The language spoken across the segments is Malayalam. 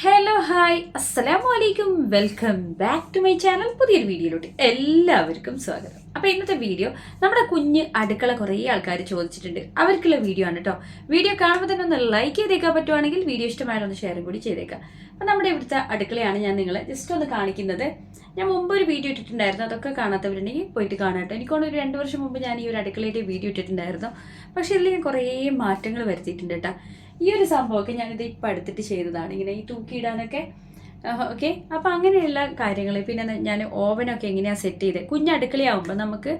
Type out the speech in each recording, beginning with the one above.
ഹലോ ഹായ് അസ്സലാമു അലൈക്കും welcome back to my channel. പുതിയൊരു വീഡിയോയിലോട്ട് എല്ലാവർക്കും സ്വാഗതം. അപ്പോൾ ഇന്നത്തെ വീഡിയോ നമ്മുടെ കുഞ്ഞ് അടുക്കള കുറേ ആൾക്കാർ ചോദിച്ചിട്ടുണ്ട്, അവർക്കുള്ള വീഡിയോ ആണ് കേട്ടോ. വീഡിയോ കാണുമ്പോൾ തന്നെ ഒന്ന് ലൈക്ക് ചെയ്തേക്കാൻ പറ്റുവാണെങ്കിൽ വീഡിയോ ഇഷ്ടമായാലും ഒന്ന് ഷെയറും കൂടി ചെയ്തേക്കാം. അപ്പോൾ നമ്മുടെ ഇവിടുത്തെ അടുക്കളയാണ് ഞാൻ നിങ്ങളെ ജസ്റ്റ് ഒന്ന് കാണിക്കുന്നത്. ഞാൻ മുമ്പ് ഒരു വീഡിയോ ഇട്ടിട്ടുണ്ടായിരുന്നു, അതൊക്കെ കാണാത്തവരുണ്ടെങ്കിൽ പോയിട്ട് കാണാട്ടോ. എനിക്കൊന്ന് ഒരു 2 വർഷം മുമ്പ് ഞാൻ ഈ ഒരു അടുക്കളയുടെ വീഡിയോ ഇട്ടിട്ടുണ്ടായിരുന്നു. പക്ഷേ ഇതിൽ ഞാൻ കുറേ മാറ്റങ്ങൾ വരുത്തിയിട്ടുണ്ട് കേട്ടോ. ഈ ഒരു സംഭവമൊക്കെ ഞാനിത് ഇപ്പം അടുത്തിട്ട് ചെയ്തതാണ്, ഇങ്ങനെ ഈ തൂക്കിയിടാനൊക്കെ. ഓക്കെ, അപ്പോൾ അങ്ങനെയുള്ള കാര്യങ്ങൾ. പിന്നെ ഞാൻ ഓവനൊക്കെ എങ്ങനെയാണ് സെറ്റ് ചെയ്തത്. കുഞ്ഞടുക്കളയാവുമ്പോൾ നമുക്ക്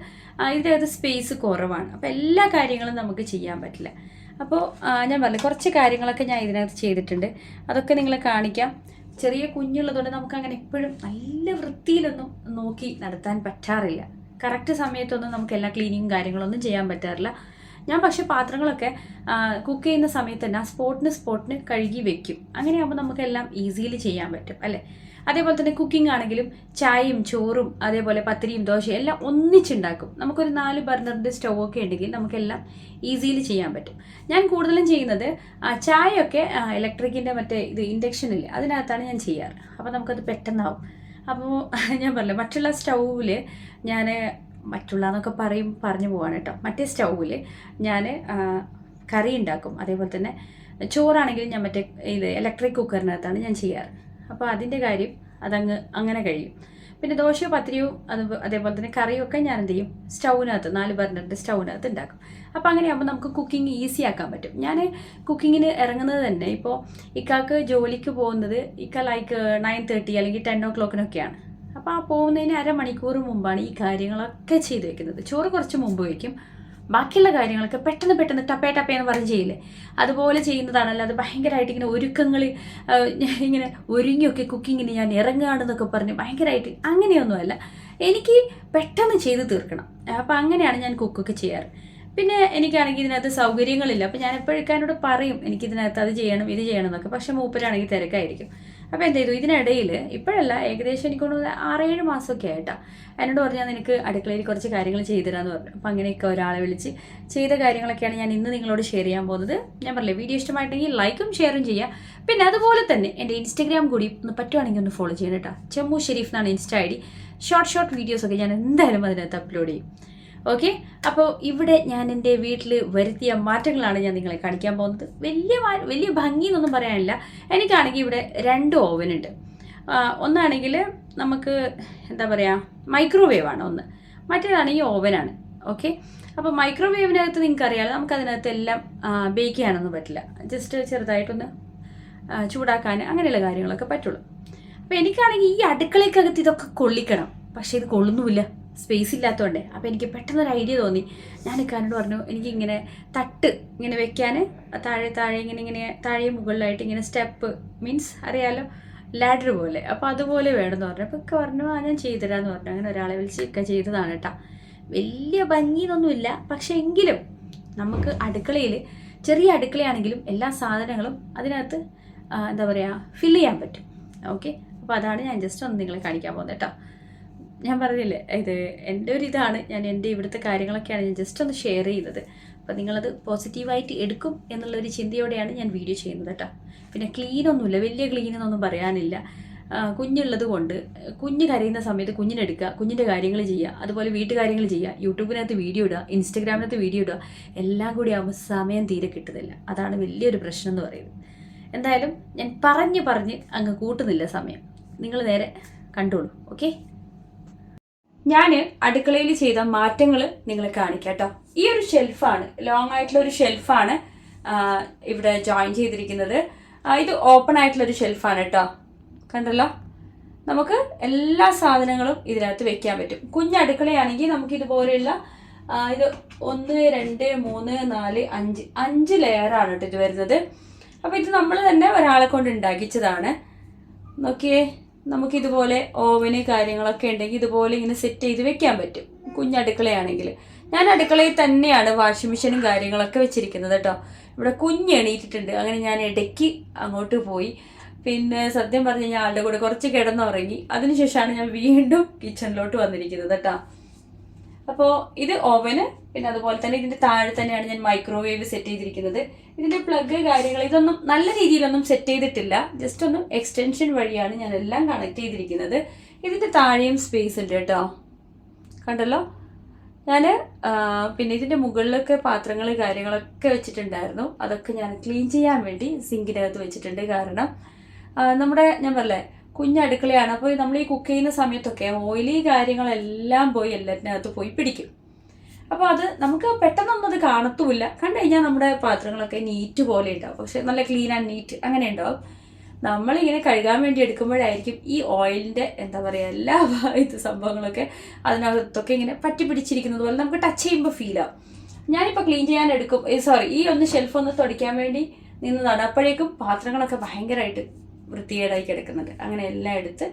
ഇതിനകത്ത് സ്പേസ് കുറവാണ്, അപ്പോൾ എല്ലാ കാര്യങ്ങളും നമുക്ക് ചെയ്യാൻ പറ്റില്ല. അപ്പോൾ ഞാൻ പറഞ്ഞു കുറച്ച് കാര്യങ്ങളൊക്കെ ഞാൻ ഇതിനകത്ത് ചെയ്തിട്ടുണ്ട്, അതൊക്കെ നിങ്ങളെ കാണിക്കാം. ചെറിയ കുഞ്ഞുള്ളതുകൊണ്ട് നമുക്ക് അങ്ങനെ എപ്പോഴും നല്ല വൃത്തിയിലൊന്നും നോക്കി നടത്താൻ പറ്റാറില്ല. കറക്റ്റ് സമയത്തൊന്നും നമുക്ക് എല്ലാ ക്ലീനിങ്ങും കാര്യങ്ങളൊന്നും ചെയ്യാൻ പറ്റാറില്ല. ഞാൻ പക്ഷേ പാത്രങ്ങളൊക്കെ കുക്ക് ചെയ്യുന്ന സമയത്ത് തന്നെ സ്പോട്ടിന് കഴുകി വെക്കും. അങ്ങനെയാകുമ്പോൾ നമുക്കെല്ലാം ഈസിയിൽ ചെയ്യാൻ പറ്റും അല്ലേ. അതേപോലെ തന്നെ കുക്കിംഗ് ആണെങ്കിലും ചായയും ചോറും അതേപോലെ പത്തിരിയും ദോശയും എല്ലാം ഒന്നിച്ചുണ്ടാക്കും. നമുക്കൊരു 4 ബർണറിൻ്റെ സ്റ്റൗ ഒക്കെ ഉണ്ടെങ്കിൽ നമുക്കെല്ലാം ഈസിയിൽ ചെയ്യാൻ പറ്റും. ഞാൻ കൂടുതലും ചെയ്യുന്നത് ചായയൊക്കെ ഇലക്ട്രിക്കിൻ്റെ മറ്റേ ഇൻഡക്ഷനിൽ അതിനകത്താണ് ഞാൻ ചെയ്യാറ്. അപ്പോൾ നമുക്കത് പെട്ടെന്നാവും. അപ്പോൾ ഞാൻ പറഞ്ഞില്ല, മറ്റുള്ള സ്റ്റൗവിൽ ഞാൻ മറ്റുള്ളതെന്നൊക്കെ പറഞ്ഞു പോവാണ് കേട്ടോ. മറ്റേ സ്റ്റൗവിൽ ഞാൻ കറി ഉണ്ടാക്കും. അതേപോലെ തന്നെ ചോറാണെങ്കിലും ഞാൻ മറ്റേ ഇലക്ട്രിക് കുക്കറിനകത്താണ് ഞാൻ ചെയ്യാറ്. അപ്പോൾ അതിൻ്റെ കാര്യം അങ്ങനെ കഴിയും. പിന്നെ ദോശയോ പത്തിരിയോ അതേപോലെ തന്നെ കറിയൊക്കെ ഞാൻ എന്ത് ചെയ്യും, സ്റ്റൗവിനകത്ത് 4 ബർണറിൻ്റെ സ്റ്റൗവിനകത്ത് ഉണ്ടാക്കും. അപ്പോൾ അങ്ങനെയാകുമ്പോൾ നമുക്ക് കുക്കിംഗ് ഈസി ആക്കാൻ പറ്റും. ഞാൻ കുക്കിങ്ങിന് ഇറങ്ങുന്നത് തന്നെ ഇപ്പോൾ ഇക്കാക്ക് ജോലിക്ക് പോകുന്നത് ലൈക്ക് 9:30 അല്ലെങ്കിൽ 10 o'clockനൊക്കെയാണ്. അപ്പോൾ ആ പോകുന്നതിന് അരമണിക്കൂർ മുമ്പാണ് ഈ കാര്യങ്ങളൊക്കെ ചെയ്ത് വെക്കുന്നത്. ചോറ് കുറച്ച് മുമ്പ് വയ്ക്കും, ബാക്കിയുള്ള കാര്യങ്ങളൊക്കെ പെട്ടെന്ന് ടപ്പേന്ന് പറഞ്ഞ് ചെയ്യില്ലേ, അതുപോലെ ചെയ്യുന്നതാണല്ലോ. അത് ഭയങ്കരമായിട്ട് ഇങ്ങനെ ഒരുക്കങ്ങൾ ഇങ്ങനെ ഒരുങ്ങിയൊക്കെ കുക്കിങ്ങിന് ഞാൻ ഇറങ്ങുകയാണെന്നൊക്കെ പറഞ്ഞ് ഭയങ്കരമായിട്ട് അങ്ങനെയൊന്നുമല്ല. എനിക്ക് പെട്ടെന്ന് ചെയ്ത് തീർക്കണം. അപ്പോൾ അങ്ങനെയാണ് ഞാൻ കുക്കൊക്കെ ചെയ്യാറ്. പിന്നെ എനിക്കാണെങ്കിൽ ഇതിനകത്ത് സൗകര്യങ്ങളില്ല. അപ്പോൾ ഞാൻ എപ്പോഴൊക്കെ എന്നോട് പറയും എനിക്കിതിനകത്ത് അത് ചെയ്യണം ഇത് ചെയ്യണം എന്നൊക്കെ. പക്ഷേ മൂപ്പരാണെങ്കിൽ തിരക്കായിരിക്കും. അപ്പോൾ എന്ത് ചെയ്തു, ഇതിനിടയിൽ ഇപ്പോഴല്ല, ഏകദേശം എനിക്കൊന്ന് 6-7 മാസമൊക്കെ ആയിട്ടാ എന്നോട് പറഞ്ഞാൽ നിനക്ക് അടുക്കളയിൽ കുറച്ച് കാര്യങ്ങൾ ചെയ്തുതരാമെന്ന് പറഞ്ഞു. അപ്പോൾ അങ്ങനെയൊക്കെ ഒരാളെ വിളിച്ച് ചെയ്ത കാര്യങ്ങളൊക്കെയാണ് ഞാൻ ഇന്ന് നിങ്ങളോട് ഷെയർ ചെയ്യാൻ പോകുന്നത്. ഞാൻ പറഞ്ഞില്ലേ, വീഡിയോ ഇഷ്ടമായിട്ടെങ്കിൽ ലൈക്കും ഷെയറും ചെയ്യുക. പിന്നെ അതുപോലെ തന്നെ എൻ്റെ ഇൻസ്റ്റഗ്രാം കൂടി ഒന്ന് പറ്റുവാണെങ്കിൽ ഒന്ന് ഫോളോ ചെയ്യണം കേട്ടോ. ചെമ്മു ഷെരീഫ് എന്നാണ് ഇൻസ്റ്റാ ID. ഷോർട്ട് വീഡിയോസൊക്കെ ഞാൻ എന്തായാലും അതിനകത്ത് അപ്ലോഡ് ചെയ്യും. ഓക്കെ, അപ്പോൾ ഇവിടെ ഞാൻ എൻ്റെ വീട്ടിൽ വരുത്തിയ മാറ്റങ്ങളാണ് ഞാൻ നിങ്ങളെ കാണിക്കാൻ പോകുന്നത്. വലിയ ഭംഗിയെന്നൊന്നും പറയാനില്ല. എനിക്കാണെങ്കിൽ ഇവിടെ 2 ഓവനുണ്ട്. ഒന്നാണെങ്കിൽ നമുക്ക് എന്താ പറയുക, മൈക്രോവേവാണ് ഒന്ന്, മറ്റേതാണ് ഈ ഓവനാണ്. ഓക്കെ, അപ്പോൾ മൈക്രോവേവിനകത്ത് നിങ്ങൾക്കറിയാമല്ലോ, നമുക്കതിനകത്ത് എല്ലാം ബേക്ക് ചെയ്യാനൊന്നും പറ്റില്ല. ജസ്റ്റ് ചെറുതായിട്ടൊന്ന് ചൂടാക്കാൻ അങ്ങനെയുള്ള കാര്യങ്ങളൊക്കെ പറ്റുള്ളൂ. അപ്പോൾ എനിക്കാണെങ്കിൽ ഈ അടുക്കളയ്ക്കകത്ത് ഇതൊക്കെ കൊള്ളിക്കണം, പക്ഷേ ഇത് കൊള്ളുന്നുമില്ല, സ്പേസ് ഇല്ലാത്തതുകൊണ്ടേ. അപ്പോൾ എനിക്ക് പെട്ടെന്നൊരു ഐഡിയ തോന്നി. ഞാൻ ഇക്കാനോട് പറഞ്ഞു എനിക്കിങ്ങനെ തട്ട് ഇങ്ങനെ വെക്കാൻ താഴെ ഇങ്ങനെ താഴെ മുകളിലായിട്ട് ഇങ്ങനെ സ്റ്റെപ്പ് മീൻസ് അറിയാലോ, ലാഡർ പോലെ. അപ്പോൾ അതുപോലെ വേണമെന്ന് പറഞ്ഞു. അപ്പോൾ ഇക്ക പറഞ്ഞു ഞാൻ ചെയ്തുതരാമെന്ന് പറഞ്ഞു. അങ്ങനെ ഒരാളെ വിളിച്ച് ഇക്ക ചെയ്തതാണ് കേട്ടോ. വലിയ ഭംഗിയൊന്നുമില്ല, പക്ഷേ എങ്കിലും നമുക്ക് അടുക്കളയിൽ ചെറിയ അടുക്കളയാണെങ്കിലും എല്ലാ സാധനങ്ങളും അതിനകത്ത് എന്താ പറയുക ഫില്ല് ചെയ്യാൻ പറ്റും. ഓക്കെ, അപ്പോൾ അതാണ് ഞാൻ ജസ്റ്റ് ഒന്ന് നിങ്ങളെ കാണിക്കാൻ പോകുന്നത് കേട്ടോ. ഞാൻ പറഞ്ഞില്ലേ, ഇത് എൻ്റെ ഒരു ഇതാണ്, ഞാൻ എൻ്റെ ഇവിടുത്തെ കാര്യങ്ങളൊക്കെയാണ് ഞാൻ ജസ്റ്റ് ഒന്ന് ഷെയർ ചെയ്യുന്നത്. അപ്പോൾ നിങ്ങളത് പോസിറ്റീവായിട്ട് എടുക്കും എന്നുള്ളൊരു ചിന്തയോടെയാണ് ഞാൻ വീഡിയോ ചെയ്യുന്നത് കേട്ടോ. പിന്നെ ക്ലീനൊന്നുമില്ല, വലിയ ക്ലീനെന്നൊന്നും പറയാനില്ല. കുഞ്ഞുള്ളത് കൊണ്ട് കുഞ്ഞ് കരയുന്ന സമയത്ത് കുഞ്ഞിനെടുക്കുക, കുഞ്ഞിൻ്റെ കാര്യങ്ങൾ ചെയ്യുക, അതുപോലെ വീട്ടുകാര്യങ്ങൾ ചെയ്യുക, യൂട്യൂബിനകത്ത് വീഡിയോ ഇടുക, ഇൻസ്റ്റഗ്രാമിനകത്ത് വീഡിയോ ഇടുക, എല്ലാം കൂടി ആകുമ്പോൾ സമയം തീരെ കിട്ടുന്നില്ല. അതാണ് വലിയൊരു പ്രശ്നം എന്ന് പറയുന്നത്. എന്തായാലും ഞാൻ പറഞ്ഞ് അങ്ങ് കൂട്ടുന്നില്ല സമയം. നിങ്ങൾ നേരെ കണ്ടോളൂ. ഓക്കെ, ഞാൻ അടുക്കളയിൽ ചെയ്ത മാറ്റങ്ങൾ നിങ്ങളെ കാണിക്കാം കേട്ടോ. ഈ ഒരു ഷെൽഫാണ്, ലോങ് ആയിട്ടുള്ള ഒരു ഷെൽഫാണ് ഇവിടെ ജോയിൻ ചെയ്തിരിക്കുന്നത്. ഇത് ഓപ്പൺ ആയിട്ടുള്ളൊരു ഷെൽഫാണ് കേട്ടോ. കണ്ടല്ലോ, നമുക്ക് എല്ലാ സാധനങ്ങളും ഇതിനകത്ത് വെക്കാൻ പറ്റും. കുഞ്ഞടുക്കളയാണെങ്കിൽ നമുക്ക് ഇതുപോലെയുള്ള ഇത് 1 2 3 4 5 ലെയറാണ് കേട്ടോ ഇത് വരുന്നത്. അപ്പോൾ ഇത് നമ്മൾ തന്നെ ഒരാളെ കൊണ്ട് ഉണ്ടാക്കിച്ചതാണ്. നോക്കിയേ, നമുക്കിതുപോലെ ഓവന് കാര്യങ്ങളൊക്കെ ഉണ്ടെങ്കിൽ ഇതുപോലെ ഇങ്ങനെ സെറ്റ് ചെയ്ത് വെക്കാൻ പറ്റും. കുഞ്ഞടുക്കളയാണെങ്കിൽ ഞാൻ അടുക്കളയിൽ തന്നെയാണ് വാഷിംഗ് മെഷീനും കാര്യങ്ങളൊക്കെ വെച്ചിരിക്കുന്നത് കേട്ടോ. ഇവിടെ കുഞ്ഞ് എണീറ്റിട്ടുണ്ട്, അങ്ങനെ ഞാൻ ഇടയ്ക്ക് അങ്ങോട്ട് പോയി. പിന്നെ സത്യം പറഞ്ഞു കഴിഞ്ഞാൽ ആളുടെ കൂടെ കുറച്ച് കിടന്നുറങ്ങി. അതിനുശേഷമാണ് ഞാൻ വീണ്ടും കിച്ചണിലോട്ട് വന്നിരിക്കുന്നത് കേട്ടോ. അപ്പോൾ ഇത് ഓവന്, പിന്നെ അതുപോലെ തന്നെ ഇതിൻ്റെ താഴെ തന്നെയാണ് ഞാൻ മൈക്രോവേവ് സെറ്റ് ചെയ്തിരിക്കുന്നത്. ഇതിൻ്റെ പ്ലഗ് കാര്യങ്ങൾ ഇതൊന്നും നല്ല രീതിയിലൊന്നും സെറ്റ് ചെയ്തിട്ടില്ല. ജസ്റ്റ് ഒന്ന് എക്സ്റ്റൻഷൻ വഴിയാണ് ഞാൻ എല്ലാം കണക്ട് ചെയ്തിരിക്കുന്നത്. ഇതിൻ്റെ താഴെയും സ്പേസ് ഉണ്ട് കേട്ടോ, കണ്ടല്ലോ. ഞാൻ പിന്നെ ഇതിൻ്റെ മുകളിലൊക്കെ പാത്രങ്ങൾ കാര്യങ്ങളൊക്കെ വെച്ചിട്ടുണ്ടായിരുന്നു. അതൊക്കെ ഞാൻ ക്ലീൻ ചെയ്യാൻ വേണ്ടി സിങ്കിനകത്ത് വെച്ചിട്ടുണ്ട്. കാരണം ഞാൻ പറഞ്ഞേ കുഞ്ഞടുക്കളയാണ്. അപ്പോൾ നമ്മൾ ഈ കുക്ക് ചെയ്യുന്ന സമയത്തൊക്കെ ഓയിലി കാര്യങ്ങളെല്ലാം പോയി എല്ലാത്തിനകത്ത് പോയി പിടിക്കും. അപ്പോൾ അത് നമുക്ക് പെട്ടെന്നൊന്നും അത് കാണത്തുമില്ല. കണ്ടു കഴിഞ്ഞാൽ നമ്മുടെ പാത്രങ്ങളൊക്കെ നീറ്റ് പോലെ ഉണ്ടാവും, പക്ഷെ നല്ല ക്ലീൻ ആൻഡ് നീറ്റ് അങ്ങനെ ഉണ്ടാവും. നമ്മളിങ്ങനെ കഴുകാൻ വേണ്ടി എടുക്കുമ്പോഴായിരിക്കും ഈ ഓയിലിൻ്റെ എന്താ പറയുക എല്ലാ സംഭവങ്ങളൊക്കെ അതിനകത്തൊക്കെ ഇങ്ങനെ പറ്റി പിടിച്ചിരിക്കുന്നത് പോലെ നമുക്ക് ടച്ച് ചെയ്യുമ്പോൾ ഫീൽ ആവും. ഞാനിപ്പോൾ ക്ലീൻ ചെയ്യാൻ എടുക്കും, ഈ ഒന്ന് ഷെൽഫ് ഒന്ന് തുടയ്ക്കാൻ വേണ്ടി നിന്നതാണ്. അപ്പോഴേക്കും പാത്രങ്ങളൊക്കെ ഭയങ്കരമായിട്ട് വൃത്തികേടായി കിടക്കുന്നുണ്ട്. അങ്ങനെ എല്ലാം എടുത്ത്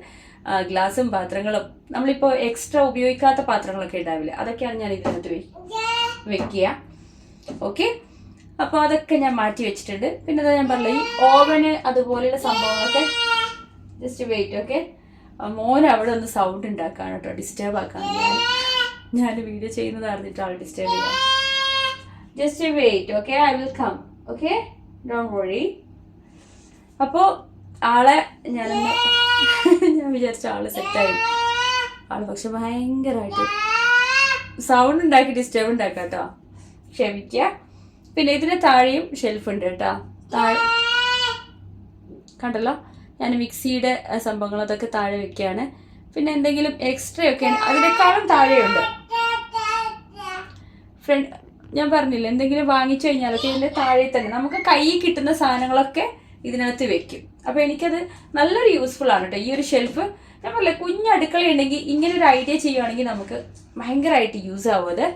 ഗ്ലാസും പാത്രങ്ങളും നമ്മളിപ്പോൾ എക്സ്ട്രാ ഉപയോഗിക്കാത്ത പാത്രങ്ങളൊക്കെ ഉണ്ടാവില്ല, അതൊക്കെയാണ് ഞാൻ ഇതിനകത്ത് വെക്കുക. ഓക്കെ, അപ്പോൾ അതൊക്കെ ഞാൻ മാറ്റി വെച്ചിട്ടുണ്ട്. പിന്നെ ഞാൻ പറഞ്ഞില്ല ഈ ഓവന് അതുപോലെയുള്ള സംഭവങ്ങളൊക്കെ ജസ്റ്റ് വെയിറ്റ്. ഓക്കെ, മോൻ അവിടെ ഒന്ന് സൗണ്ട് ഉണ്ടാക്കാണ് കേട്ടോ, ഡിസ്റ്റർബ് ആക്കാണ്. ഞാൻ വീഡിയോ ചെയ്യുന്നത് അറിഞ്ഞിട്ട് ആൾ ഡിസ്റ്റർബ് ചെയ്യാം. Just wait. Okay, I will come. Okay, don't worry. അപ്പോൾ ആളെ ഞാൻ വിചാരിച്ച ആള് സെറ്റായി. ആള് പക്ഷെ ഭയങ്കരമായിട്ട് സൗണ്ട് ഉണ്ടാക്കി ഡിസ്റ്റർബ് ഉണ്ടാക്കാം കേട്ടോ, ക്ഷമിക്കുക. പിന്നെ ഇതിന് താഴെയും ഷെൽഫ് ഉണ്ട് കേട്ടോ. താഴെ കണ്ടല്ലോ, ഞാൻ മിക്സിയുടെ സംഭവങ്ങൾ അതൊക്കെ താഴെ വെക്കുകയാണ്. പിന്നെ എന്തെങ്കിലും എക്സ്ട്രാ ഒക്കെ അതിനേക്കാളും താഴെയുണ്ട്. ഞാൻ പറഞ്ഞില്ല, എന്തെങ്കിലും വാങ്ങിച്ചു കഴിഞ്ഞാലൊക്കെ ഇതിൻ്റെ താഴെ തന്നെ നമുക്ക് കയ്യിൽ കിട്ടുന്ന സാധനങ്ങളൊക്കെ ഇതിനകത്ത് വെക്കും. അപ്പോൾ എനിക്കത് നല്ലൊരു യൂസ്ഫുൾ ആണ് കേട്ടോ ഈ ഒരു ഷെൽഫ്. ഞാൻ പറഞ്ഞില്ല, കുഞ്ഞടുക്കള ഉണ്ടെങ്കിൽ ഇങ്ങനെ ഒരു ഐഡിയ ചെയ്യുവാണെങ്കിൽ നമുക്ക് ഭയങ്കരമായിട്ട് യൂസ് ആവും. അത്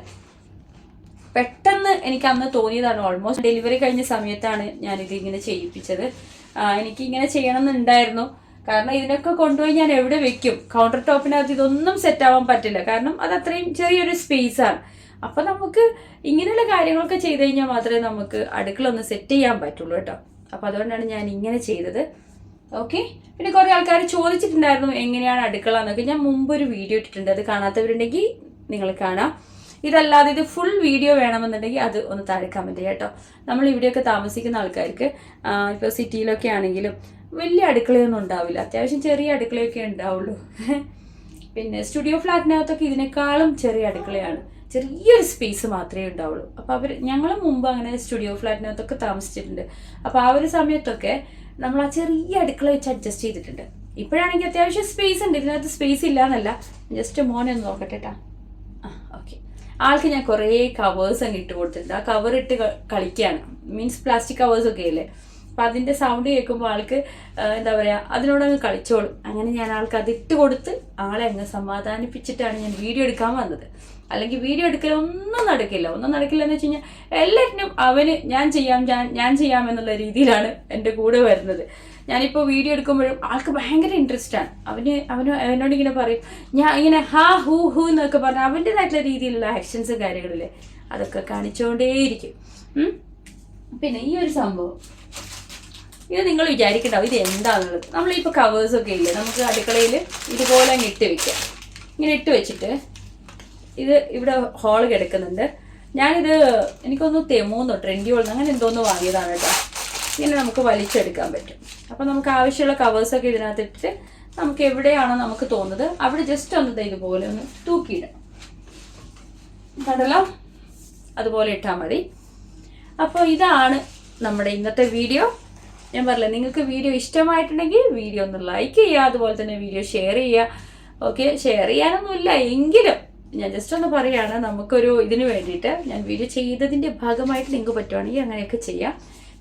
പെട്ടെന്ന് എനിക്ക് അന്ന് തോന്നിയതാണ്. ഓൾമോസ്റ്റ് ഡെലിവറി കഴിഞ്ഞ സമയത്താണ് ഞാനിത് ഇങ്ങനെ ചെയ്യിപ്പിച്ചത്. എനിക്ക് ഇങ്ങനെ ചെയ്യണം എന്നുണ്ടായിരുന്നു. കാരണം ഇതിനൊക്കെ കൊണ്ടുപോയി ഞാൻ എവിടെ വെക്കും? കൗണ്ടർ ടോപ്പിനകത്ത് ഇതൊന്നും സെറ്റ് ആവാൻ പറ്റില്ല, കാരണം അത് അത്രയും ചെറിയൊരു സ്പേസാണ്. അപ്പം നമുക്ക് ഇങ്ങനെയുള്ള കാര്യങ്ങളൊക്കെ ചെയ്ത് കഴിഞ്ഞാൽ മാത്രമേ നമുക്ക് അടുക്കള ഒന്ന് സെറ്റ് ചെയ്യാൻ പറ്റുള്ളൂ കേട്ടോ. അപ്പോൾ അതുകൊണ്ടാണ് ഞാൻ ഇങ്ങനെ ചെയ്തത്. ഓക്കെ, പിന്നെ കുറേ ആൾക്കാർ ചോദിച്ചിട്ടുണ്ടായിരുന്നു എങ്ങനെയാണ് അടുക്കള എന്നൊക്കെ. ഞാൻ മുമ്പൊരു വീഡിയോ ഇട്ടിട്ടുണ്ട്, അത് കാണാത്തവരുണ്ടെങ്കിൽ നിങ്ങൾ കാണാം. ഇതല്ലാതെ ഇത് ഫുൾ വീഡിയോ വേണമെന്നുണ്ടെങ്കിൽ അത് ഒന്ന് താഴെ കമൻറ്റ് ചെയ്യാം കേട്ടോ. നമ്മൾ ഇവിടെയൊക്കെ താമസിക്കുന്ന ആൾക്കാർക്ക് ഇപ്പോൾ സിറ്റിയിലൊക്കെ ആണെങ്കിലും വലിയ അടുക്കളയൊന്നും ഉണ്ടാവില്ല, അത്യാവശ്യം ചെറിയ അടുക്കളയൊക്കെ ഉണ്ടാവുള്ളൂ. പിന്നെ സ്റ്റുഡിയോ ഫ്ലാറ്റിനകത്തൊക്കെ ഇതിനേക്കാളും ചെറിയ അടുക്കളയാണ്, ചെറിയൊരു സ്പേസ് മാത്രമേ ഉണ്ടാവുള്ളൂ. അപ്പോൾ ഞങ്ങൾ മുമ്പ് അങ്ങനെ സ്റ്റുഡിയോ ഫ്ലാറ്റിനകത്തൊക്കെ താമസിച്ചിട്ടുണ്ട്. അപ്പോൾ ആ ഒരു സമയത്തൊക്കെ നമ്മൾ ആ ചെറിയ അടുക്കള വെച്ച് അഡ്ജസ്റ്റ് ചെയ്തിട്ടുണ്ട്. ഇപ്പോഴാണെങ്കിൽ അത്യാവശ്യം സ്പേസ് ഉണ്ട്, ഇതിനകത്ത് സ്പേസ് ഇല്ല എന്നല്ല. ജസ്റ്റ് മോനെ ഒന്ന് നോക്കട്ടെ കേട്ടോ. ഓക്കെ, ആൾക്ക് ഞാൻ കുറേ കവേഴ്സ് അങ്ങ് ഇട്ട് കൊടുത്തിട്ടുണ്ട്. ആ കവർ ഇട്ട് കളിക്കുകയാണ്, മീൻസ് പ്ലാസ്റ്റിക് കവേഴ്സൊക്കെ അല്ലേ. അപ്പം അതിൻ്റെ സൗണ്ട് കേൾക്കുമ്പോൾ ആൾക്ക് എന്താ പറയുക, അതിനോടങ്ങ് കളിച്ചോളും. അങ്ങനെ ഞാൻ ആൾക്ക് അതിട്ട് കൊടുത്ത് ആളെ അങ്ങ് സമാധാനിപ്പിച്ചിട്ടാണ് ഞാൻ വീഡിയോ എടുക്കാൻ വന്നത്. അല്ലെങ്കിൽ വീഡിയോ എടുക്കൽ ഒന്നും നടക്കില്ല എന്ന് വെച്ച് കഴിഞ്ഞാൽ എല്ലാറ്റിനും അവന് ഞാൻ ചെയ്യാം എന്നുള്ള രീതിയിലാണ് എൻ്റെ കൂടെ വരുന്നത്. ഞാനിപ്പോൾ വീഡിയോ എടുക്കുമ്പോഴും ആൾക്ക് ഭയങ്കര ഇൻട്രസ്റ്റാണ്. അവനോട് ഇങ്ങനെ പറയും, ഞാൻ ഇങ്ങനെ ഹാ ഹൂ ഹൂ എന്നൊക്കെ പറഞ്ഞാൽ അവൻ്റെതായിട്ടുള്ള രീതിയിലുള്ള ആക്ഷൻസും കാര്യങ്ങളില്ലേ അതൊക്കെ കാണിച്ചുകൊണ്ടേയിരിക്കും. പിന്നെ ഈ ഒരു സംഭവം ഇത് നിങ്ങൾ വിചാരിക്കണ്ടാവും ഇത് എന്താണെന്നുള്ളത്. നമ്മളിപ്പോൾ കവേഴ്സൊക്കെ ഇല്ലേ നമുക്ക് അടുക്കളയിൽ ഇതുപോലെ അങ്ങ് ഇട്ട് വെക്കാം. ഇങ്ങനെ ഇട്ട് വെച്ചിട്ട് ഇത് ഇവിടെ ഹോള് കിടക്കുന്നുണ്ട്. ഞാനിത് എനിക്കൊന്ന് തെമൂന്നോ ട്രെൻഡിയോളെന്ന് അങ്ങനെ എന്തോന്ന് വാങ്ങിയതാണ് കേട്ടോ. ഇങ്ങനെ നമുക്ക് വലിച്ചെടുക്കാൻ പറ്റും. അപ്പോൾ നമുക്ക് ആവശ്യമുള്ള കവേഴ്സൊക്കെ ഇതിനകത്ത് ഇട്ടിട്ട് നമുക്ക് എവിടെയാണോ നമുക്ക് തോന്നുന്നത് അവിടെ ജസ്റ്റ് ഒന്ന് ഇതുപോലെ ഒന്ന് തൂക്കിയിടാം. കണ്ടല്ലോ, അതുപോലെ ഇട്ടാൽ മതി. അപ്പോൾ ഇതാണ് നമ്മുടെ ഇന്നത്തെ വീഡിയോ. ഞാൻ പറഞ്ഞില്ല, നിങ്ങൾക്ക് വീഡിയോ ഇഷ്ടമായിട്ടുണ്ടെങ്കിൽ വീഡിയോ ഒന്ന് ലൈക്ക് ചെയ്യുക, അതുപോലെ തന്നെ വീഡിയോ ഷെയർ ചെയ്യുക. ഓക്കെ, ഷെയർ ചെയ്യാനൊന്നുമില്ല എങ്കിലും ഞാൻ ജസ്റ്റ് ഒന്ന് പറയുകയാണ്, നമുക്കൊരു ഇതിന് വേണ്ടിയിട്ട് ഞാൻ വീഡിയോ ചെയ്തതിൻ്റെ ഭാഗമായിട്ട് നിങ്ങൾക്ക് പറ്റുവാണെങ്കിൽ അങ്ങനെയൊക്കെ ചെയ്യാം.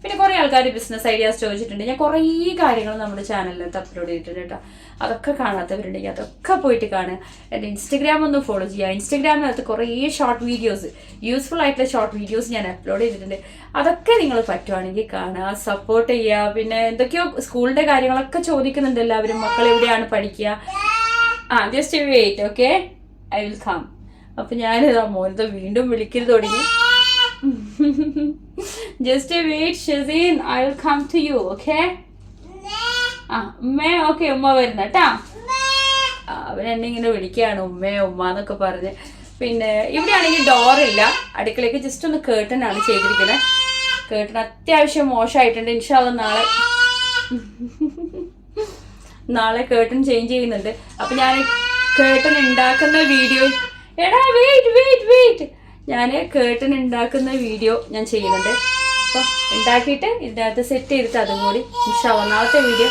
പിന്നെ കുറേ ആൾക്കാർ ബിസിനസ് ഐഡിയാസ് ചോദിച്ചിട്ടുണ്ട്. ഞാൻ കുറേ കാര്യങ്ങൾ നമ്മുടെ ചാനലിനകത്ത് അപ്ലോഡ് ചെയ്തിട്ടുണ്ട് കേട്ടോ. അതൊക്കെ കാണാത്തവരുണ്ടെങ്കിൽ അതൊക്കെ പോയിട്ട് കാണുക. എൻ്റെ ഇൻസ്റ്റഗ്രാം ഒന്ന് ഫോളോ ചെയ്യുക. ഇൻസ്റ്റഗ്രാമിനകത്ത് കുറേ ഷോർട്ട് വീഡിയോസ്, യൂസ്ഫുൾ ആയിട്ടുള്ള ഷോർട്ട് വീഡിയോസ് ഞാൻ അപ്ലോഡ് ചെയ്തിട്ടുണ്ട്. അതൊക്കെ നിങ്ങൾ പറ്റുവാണെങ്കിൽ കാണുക, സപ്പോർട്ട് ചെയ്യുക. പിന്നെ എന്തൊക്കെയോ സ്കൂളിൻ്റെ കാര്യങ്ങളൊക്കെ ചോദിക്കുന്നുണ്ട് എല്ലാവരും, മക്കൾ എവിടെയാണ് പഠിക്കുക. Just wait. Okay, I will come. അപ്പം ഞാനിതാ മോനത്തെ വീണ്ടും വിളിക്കരുത് തുടങ്ങി. Just wait Shazeen, I will come to you. Okay, ഉമ്മേ. ഓക്കെ, ഉമ്മ വരുന്ന കേട്ടാ. അവനെന്നെ ഇങ്ങനെ വിളിക്കുകയാണ് ഉമ്മേ ഉമ്മ എന്നൊക്കെ പറഞ്ഞ്. പിന്നെ ഇവിടെ ആണെങ്കിൽ ഡോറില്ല, അടുക്കളയ്ക്ക് ജസ്റ്റ് ഒന്ന് കേർട്ടൻ ആണ് ചെയ്തിരിക്കുന്നത്. കേട്ടൺ അത്യാവശ്യം മോശമായിട്ടുണ്ട്. ഇൻഷാല്ല നാളെ കേട്ടൺ ചേഞ്ച് ചെയ്യുന്നുണ്ട്. അപ്പം ഞാൻ കേട്ടൺ ഉണ്ടാക്കുന്ന വീഡിയോ ഞാൻ കേട്ടൺ ഉണ്ടാക്കുന്ന വീഡിയോ ഞാൻ ചെയ്യുന്നുണ്ട്. അപ്പോൾ ഉണ്ടാക്കിയിട്ട് ഇതിനകത്ത് സെറ്റ് ചെയ്തിട്ട് അതും കൂടി ഇൻഷാല്ല നാളത്തെ വീഡിയോ.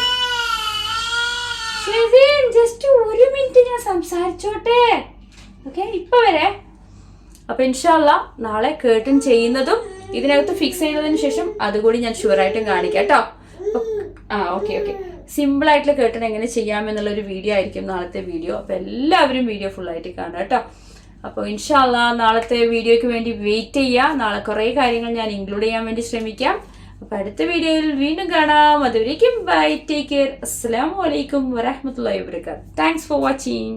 ജസ്റ്റ് 1 മിനിറ്റ് ഞാൻ സംസാരിച്ചോട്ടെ. ഓക്കെ, ഇപ്പൊ വരെ. അപ്പൊ ഇൻഷാല്ല നാളെ കേട്ടൺ ചെയ്യുന്നതും ഇതിനകത്ത് ഫിക്സ് ചെയ്തതിന് ശേഷം അതുകൂടി ഞാൻ ഷുവറായിട്ടും കാണിക്കാം കേട്ടോ. ഓക്കെ. സിമ്പിൾ ആയിട്ടുള്ള കേട്ടൺ എങ്ങനെ ചെയ്യാമെന്നുള്ളൊരു വീഡിയോ ആയിരിക്കും നാളത്തെ വീഡിയോ. അപ്പൊ എല്ലാവരും വീഡിയോ ഫുള്ളായിട്ട് കാണാം കേട്ടോ. അപ്പോൾ ഇൻഷാല്ല നാളത്തെ വീഡിയോയ്ക്ക് വേണ്ടി വെയിറ്റ് ചെയ്യുക. നാളെ കുറേ കാര്യങ്ങൾ ഞാൻ ഇൻക്ലൂഡ് ചെയ്യാൻ വേണ്ടി ശ്രമിക്കാം. അപ്പോൾ അടുത്ത വീഡിയോയിൽ വീണ്ടും കാണാം. അതുവരേക്കും ബൈ, ടേക്ക് കെയർ. അസ്സലാമു അലൈക്കും വറഹ്മത്തുള്ളാഹി വബറകാതുഹു. Thanks for watching.